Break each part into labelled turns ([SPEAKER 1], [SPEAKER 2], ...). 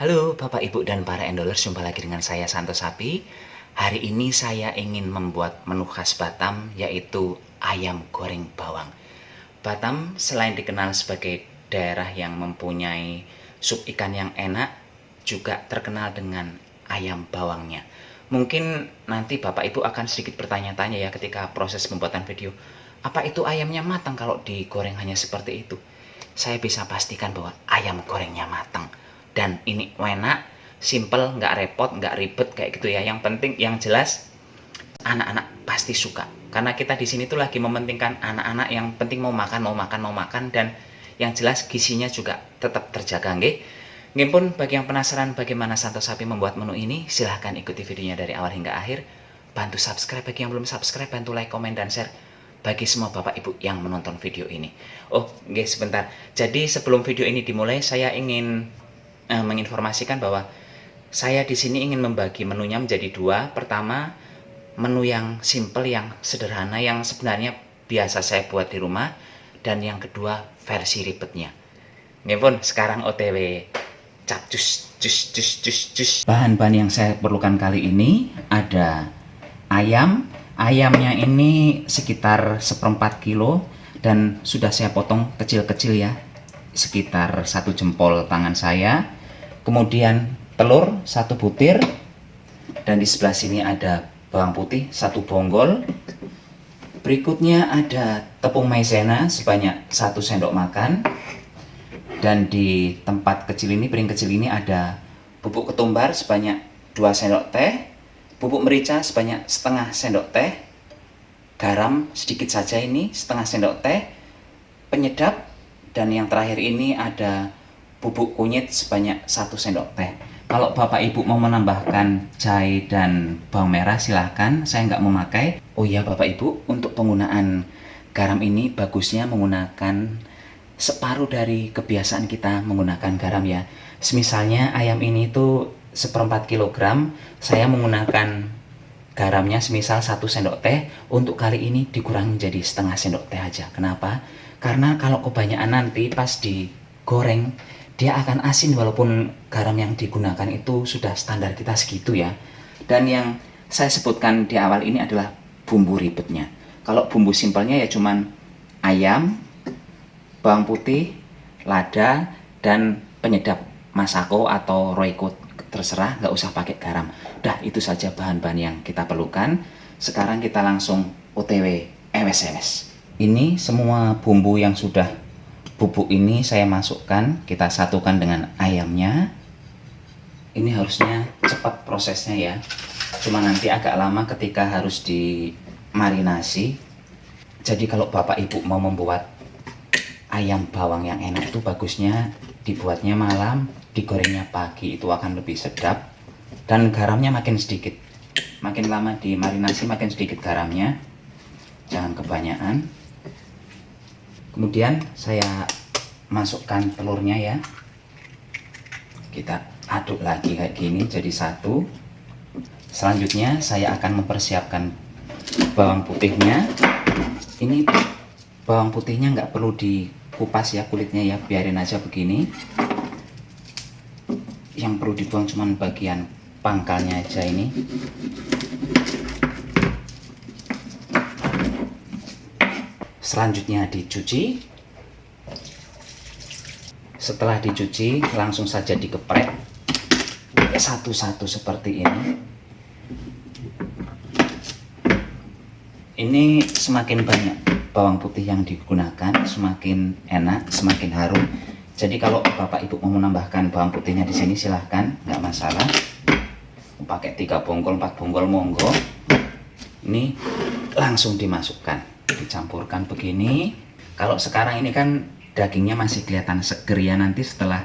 [SPEAKER 1] Halo Bapak Ibu dan para endolers, jumpa lagi dengan saya Santo Sapi. Hari ini saya ingin membuat menu khas Batam, yaitu ayam goreng bawang. Batam selain dikenal sebagai daerah yang mempunyai sup ikan yang enak, juga terkenal dengan ayam bawangnya. Mungkin nanti Bapak Ibu akan sedikit bertanya-tanya ya ketika proses pembuatan video, apa itu ayamnya matang kalau digoreng hanya seperti itu? Saya bisa pastikan bahwa ayam gorengnya matang. Dan ini enak, simple, nggak repot, nggak ribet kayak gitu ya. Yang penting, yang jelas anak-anak pasti suka. Karena kita di sini tuh lagi mementingkan anak-anak yang penting mau makan, mau makan, mau makan, dan yang jelas gizinya juga tetap terjaga, nggih. Nggih pun bagi yang penasaran bagaimana Santo Sapi membuat menu ini, silahkan ikuti videonya dari awal hingga akhir. Bantu subscribe bagi yang belum subscribe, bantu like, komen, dan share bagi semua Bapak Ibu yang menonton video ini. Oh, guys, sebentar. Jadi sebelum video ini dimulai, saya ingin menginformasikan bahwa saya di sini ingin membagi menunya menjadi dua. Pertama, menu yang simple, yang sederhana, yang sebenarnya biasa saya buat di rumah, dan yang kedua versi ribetnya. Ini pun sekarang OTW capcus cus. Bahan-bahan yang saya perlukan kali ini ada ayam. Ayamnya ini sekitar 1/4 kilo dan sudah saya potong kecil-kecil ya, sekitar 1 jempol tangan saya. Kemudian telur 1 butir, dan di sebelah sini ada bawang putih 1 bonggol. Berikutnya ada tepung maizena sebanyak 1 sendok makan, dan di tempat kecil ini, piring kecil ini, ada bubuk ketumbar sebanyak 2 sendok teh, bubuk merica sebanyak setengah sendok teh, garam sedikit saja ini setengah sendok teh, penyedap, dan yang terakhir ini ada bubuk kunyit sebanyak 1 sendok teh. Kalau Bapak Ibu mau menambahkan jahe dan bawang merah silahkan, saya nggak memakai. Oh iya Bapak Ibu, untuk penggunaan garam ini bagusnya menggunakan separuh dari kebiasaan kita menggunakan garam ya. Semisalnya ayam ini tuh 1/4 kilogram, saya menggunakan garamnya semisal 1 sendok teh. Untuk kali ini dikurangi jadi setengah sendok teh aja. Kenapa? Karena kalau kebanyakan nanti pas digoreng dia akan asin, walaupun garam yang digunakan itu sudah standar kita segitu ya. Dan yang saya sebutkan di awal ini adalah bumbu ribetnya. Kalau bumbu simpelnya ya cuman ayam, bawang putih, lada, dan penyedap masako atau royco, terserah, nggak usah pakai garam. Dah, itu saja bahan-bahan yang kita perlukan. Sekarang kita langsung OTW ewes-ewes. Ini semua bumbu yang sudah bubuk ini saya masukkan, kita satukan dengan ayamnya. Ini harusnya cepat prosesnya ya, cuma nanti agak lama ketika harus dimarinasi. Jadi kalau Bapak Ibu mau membuat ayam bawang yang enak itu bagusnya dibuatnya malam, digorengnya pagi, itu akan lebih sedap. Dan garamnya makin sedikit, makin lama dimarinasi makin sedikit garamnya, jangan kebanyakan. Kemudian saya masukkan telurnya ya, kita aduk lagi kayak gini jadi satu. Selanjutnya saya akan mempersiapkan bawang putihnya. Ini bawang putihnya nggak perlu dikupas ya kulitnya ya, biarin aja begini. Yang perlu dibuang cuman bagian pangkalnya aja ini. Selanjutnya dicuci. Setelah dicuci langsung saja digeprek satu-satu seperti ini. Ini semakin banyak bawang putih yang digunakan semakin enak, semakin harum. Jadi kalau Bapak Ibu mau menambahkan bawang putihnya di sini silahkan, nggak masalah. Pakai 3 bonggol, 4 bonggol monggo. Ini langsung dimasukkan, dicampurkan begini. Kalau sekarang ini kan dagingnya masih kelihatan seger ya, nanti setelah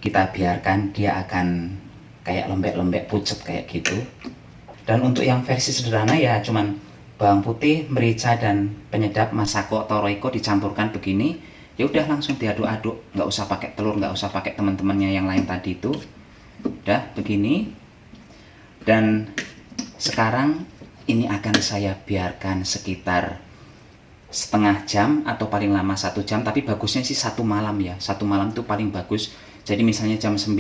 [SPEAKER 1] kita biarkan dia akan kayak lembek-lembek pucet kayak gitu. Dan untuk yang versi sederhana ya cuman bawang putih, merica, dan penyedap masako atau royco dicampurkan begini. Ya udah langsung diaduk-aduk, nggak usah pakai telur, nggak usah pakai teman-temannya yang lain tadi itu. Udah begini. Dan sekarang ini akan saya biarkan sekitar setengah jam atau paling lama 1 jam, tapi bagusnya sih 1 malam ya. 1 malam itu paling bagus. Jadi misalnya jam 9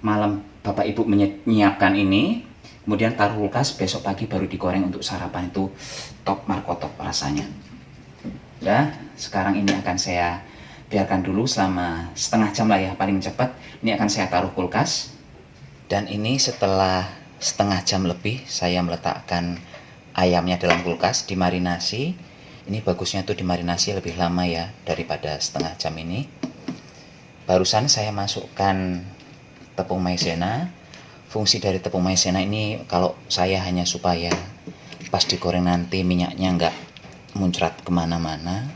[SPEAKER 1] malam Bapak Ibu menyiapkan ini, kemudian taruh kulkas, besok pagi baru digoreng untuk sarapan, itu top markotop rasanya. Ya, sekarang ini akan saya biarkan dulu selama setengah jam lah ya, paling cepat. Ini akan saya taruh kulkas. Dan ini setelah setengah jam lebih saya meletakkan ayamnya dalam kulkas, dimarinasi. Ini bagusnya tuh dimarinasi lebih lama ya daripada setengah jam ini. Barusan saya masukkan tepung maizena. Fungsi dari tepung maizena ini kalau saya hanya supaya pas digoreng nanti minyaknya nggak muncrat kemana-mana.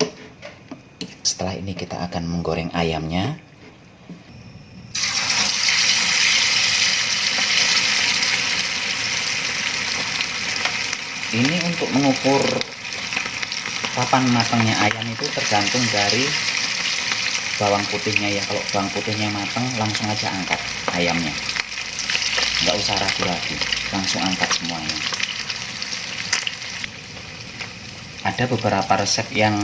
[SPEAKER 1] Setelah ini kita akan menggoreng ayamnya. Ini untuk mengukur kapan matangnya ayam itu tergantung dari bawang putihnya ya. Kalau bawang putihnya matang, langsung aja angkat ayamnya, nggak usah ragu-ragu, langsung angkat semuanya. Ada beberapa resep yang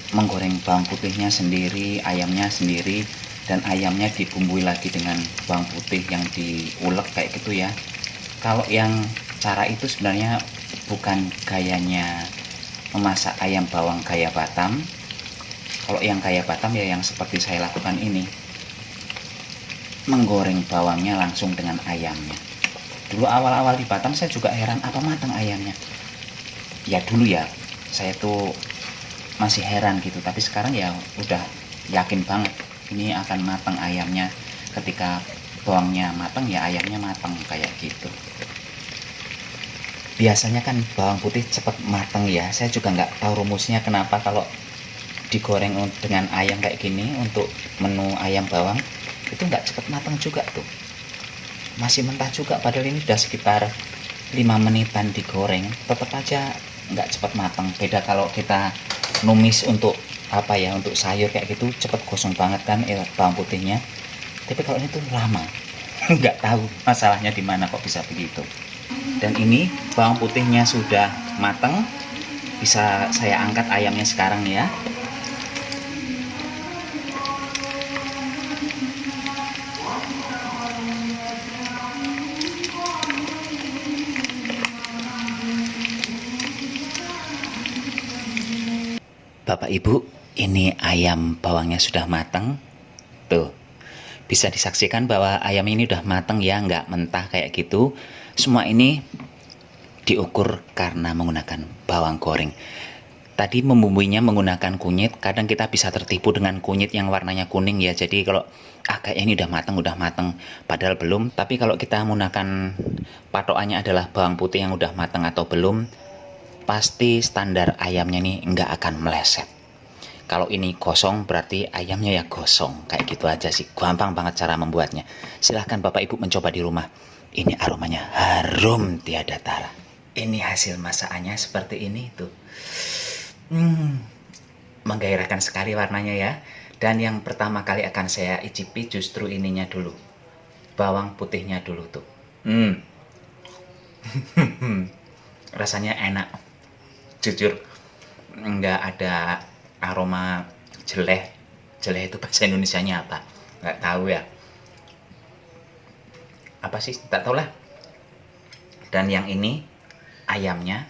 [SPEAKER 1] menggoreng bawang putihnya sendiri, ayamnya sendiri, dan ayamnya dibumbui lagi dengan bawang putih yang diulek kayak gitu ya. Kalau yang cara itu sebenarnya bukan gayanya memasak ayam bawang gaya Batam. Kalau yang gaya Batam ya yang seperti saya lakukan ini, menggoreng bawangnya langsung dengan ayamnya. Dulu awal-awal di Batam saya juga heran, apa matang ayamnya? Ya dulu ya, saya tuh masih heran gitu, tapi sekarang ya udah yakin banget ini akan matang ayamnya. Ketika bawangnya matang ya ayamnya matang kayak gitu. Biasanya kan bawang putih cepat matang ya, saya juga nggak tahu rumusnya kenapa kalau digoreng dengan ayam kayak gini untuk menu ayam bawang itu nggak cepat matang juga tuh, masih mentah juga, padahal ini udah sekitar 5 menitan digoreng tetap aja nggak cepat matang. Beda kalau kita numis untuk apa ya, untuk sayur kayak gitu cepet gosong banget kan bawang putihnya, tapi kalau ini tuh lama. Nggak tahu masalahnya di mana kok bisa begitu. Dan ini bawang putihnya sudah matang, bisa saya angkat ayamnya sekarang ya. Bapak Ibu, ini ayam bawangnya sudah matang. Tuh, bisa disaksikan bahwa ayam ini udah matang ya, nggak mentah kayak gitu. Semua ini diukur karena menggunakan bawang goreng. Tadi membumbuinya menggunakan kunyit, kadang kita bisa tertipu dengan kunyit yang warnanya kuning ya. Jadi kalau kayaknya ini udah matang, padahal belum. Tapi kalau kita menggunakan patokannya adalah bawang putih yang udah matang atau belum, pasti standar ayamnya nih nggak akan meleset. Kalau ini gosong berarti ayamnya ya gosong. Kayak gitu aja sih, gampang banget cara membuatnya. Silahkan Bapak Ibu mencoba di rumah. Ini aromanya harum tiada tara. Ini hasil masakannya seperti ini tuh. Menggairahkan sekali warnanya ya. Dan yang pertama kali akan saya icipi justru ininya dulu, bawang putihnya dulu tuh. Rasanya enak, jujur nggak ada aroma jeleh. Jeleh itu bahasa Indonesianya apa nggak tahu ya, apa sih, tak tahu lah. Dan yang ini ayamnya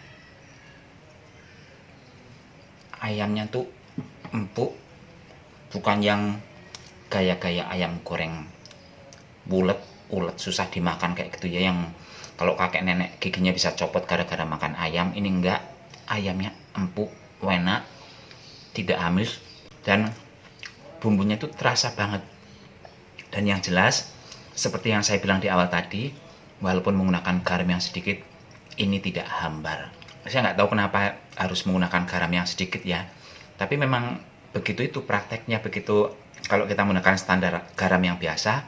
[SPEAKER 1] tuh empuk, bukan yang gaya-gaya ayam goreng bulet ulet susah dimakan kayak gitu ya, yang kalau kakek nenek giginya bisa copot gara-gara makan ayam. Ini enggak, ayamnya empuk, enak, tidak amis, dan bumbunya tuh terasa banget. Dan yang jelas seperti yang saya bilang di awal tadi, walaupun menggunakan garam yang sedikit, ini tidak hambar. Saya nggak tahu kenapa harus menggunakan garam yang sedikit ya, tapi memang begitu itu prakteknya. Begitu kalau kita menggunakan standar garam yang biasa,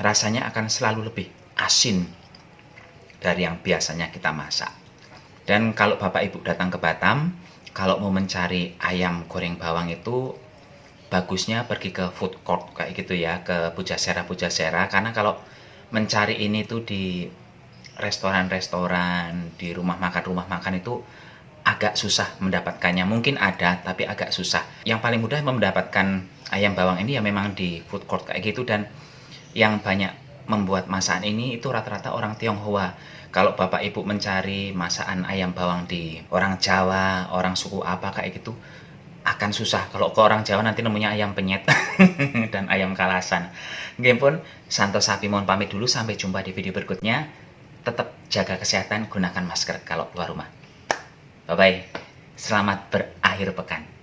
[SPEAKER 1] rasanya akan selalu lebih asin dari yang biasanya kita masak. Dan kalau Bapak Ibu datang ke Batam, kalau mau mencari ayam goreng bawang itu bagusnya pergi ke food court kayak gitu ya, ke pujasera-pujasera. Karena kalau mencari ini tuh di restoran-restoran, di rumah makan itu agak susah mendapatkannya. Mungkin ada, tapi agak susah. Yang paling mudah mendapatkan ayam bawang ini ya memang di food court kayak gitu. Dan yang banyak membuat masakan ini itu rata-rata orang Tionghoa. Kalau Bapak Ibu mencari masakan ayam bawang di orang Jawa, orang suku apa kayak gitu, akan susah. Kalau ke orang Jawa nanti nemunya ayam penyet dan ayam kalasan. Nggih pun, Santo Sapi mohon pamit dulu, sampai jumpa di video berikutnya. Tetap jaga kesehatan, gunakan masker kalau keluar rumah. Bye-bye. Selamat berakhir pekan.